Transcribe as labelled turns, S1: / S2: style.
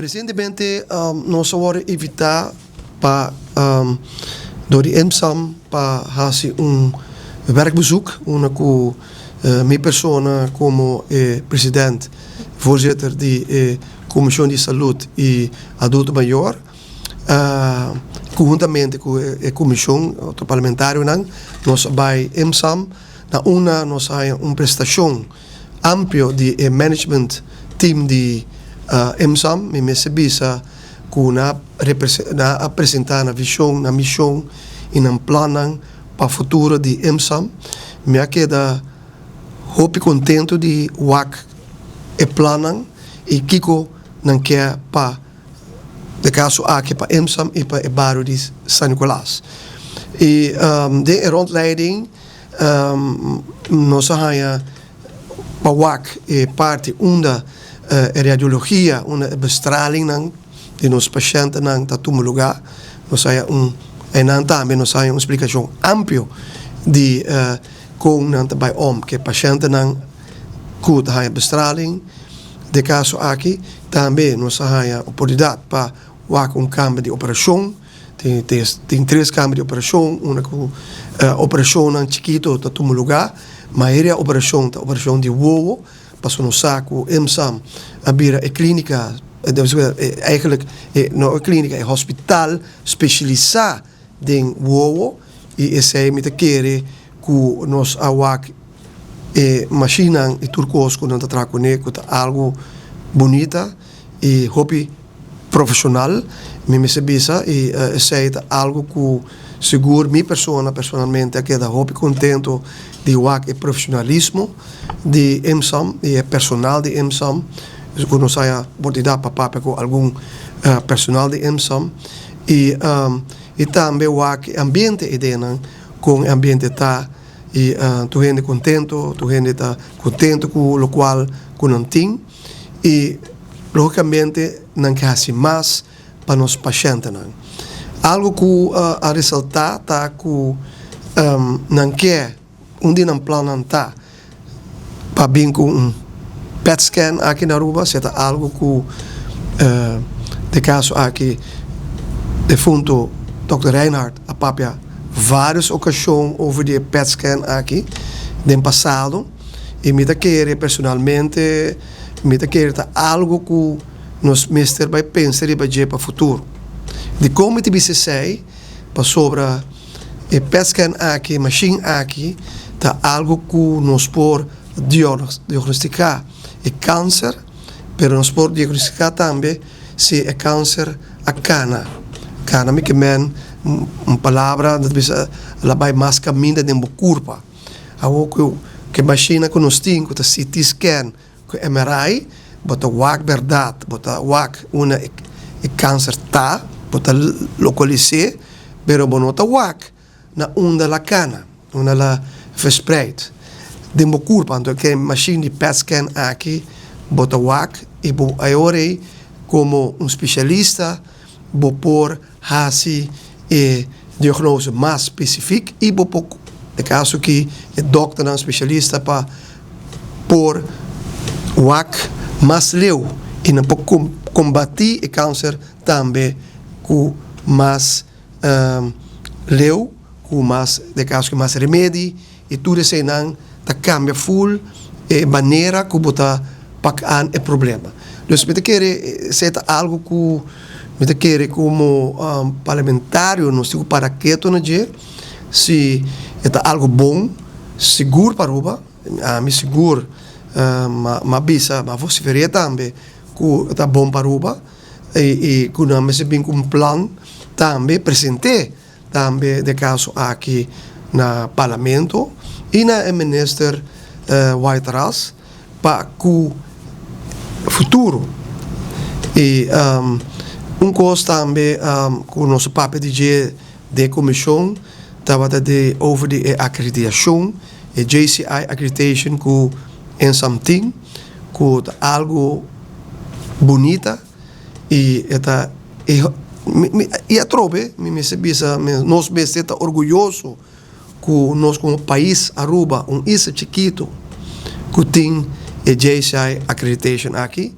S1: Recentemente, nós vamos evitar para door die EMSAM para fazer werkbezoek, com minha persona como presidente, voorzitter da Comissão de Saúde e Adulto Maior, conjuntamente com a Comissão Parlamentar, nós vai EMSAM, nós temos prestação ampla de management team de EMSAM, me bisa com apresentar a visão, a missão e um plano para o futuro de EMSAM. Me queda hope contento de wak e plano e kiko não quer para de caso aqui para EMSAM e para o bairro de São Nicolás. E de rondleiding nós temos para wak e parte onda radiologia, uma bestraling de nos pacientes nang tatumo lugar. Nós temos também nós temos uma explicação ampla de como nang tabay que paciente nang kuda haya bestraling. De caso aqui também nós temos oportunidade para câmara de operação. Tem 3 câmaras de operação, uma com operação nang chiquito tatumo lugar, mas a operação de wowo. Pas no saco EMSAM abrir a clínica, eigenlijk een clínica, een hospital specializado in wowo e esse met kere ku nos awak machina e turcos ku não tra com algo bonita e hopi profissional me bisa e esse algo ku seguro minha personalmente que da hopi contento de wak e profissionalismo de EMSAM e personal de EMSAM. Quando saya oportunidade para com algum personal de EMSAM e também wak ambiente edena com ambiente tá e tu gente contento com o qual não tem e logicamente não quer mais para os pacientes não. Algo que a ressaltar tá que não quer não plano tá para vir com PET scan aqui na Aruba, é algo que de caso aqui de fundo Dr. Reinhardt a papia várias ocasiões over de PET scan aqui no passado e me querer personalmente me querer algo que nos mestre vai pensar e vai para o futuro. De como te sei para sobre e PET scan aqui, machine aqui, tá algo que nos pode diagnosticar e câncer, pero nos pode diagnosticar também se é câncer a cana. Cana me que men palavra dat bisa labai mais caminho de curva. Algo que machine que nos tem, que CT scan, que MRI, bota wak verdade, bota wak uma e câncer tá, bota localizar, pero bonota wak na onda la cana, una la verspreid. De curva, então que machine de PET scan aqui, bota wak e bo aiore como especialista, bo por hasi e diagnose mais específica e bo pouco, de caso que o doctor não especialista para por wak mais leu e não pode combater o câncer também com mais leu, com mais de caso que mais remédio e tudo isso não tá cambia full e maneira que bota para o problema. Dus me querer ser algo que me querer como parlamentário não sei para que tu não dizer se é algo bom seguro para Aruba me seguro ma bisa ma você veria também que tá bom para Aruba e quando me se bem com plano também apresentei também de caso aqui na parlamento e na minister White House para o futuro e coisa também com o nosso papel de comissão estava de over de acreditação e JCI accreditation com EMSAM team com algo bonita e eta e a trobe me se bisa nós me está orgulhoso que nós como país Aruba país chiquito que tem a JCI accreditation aqui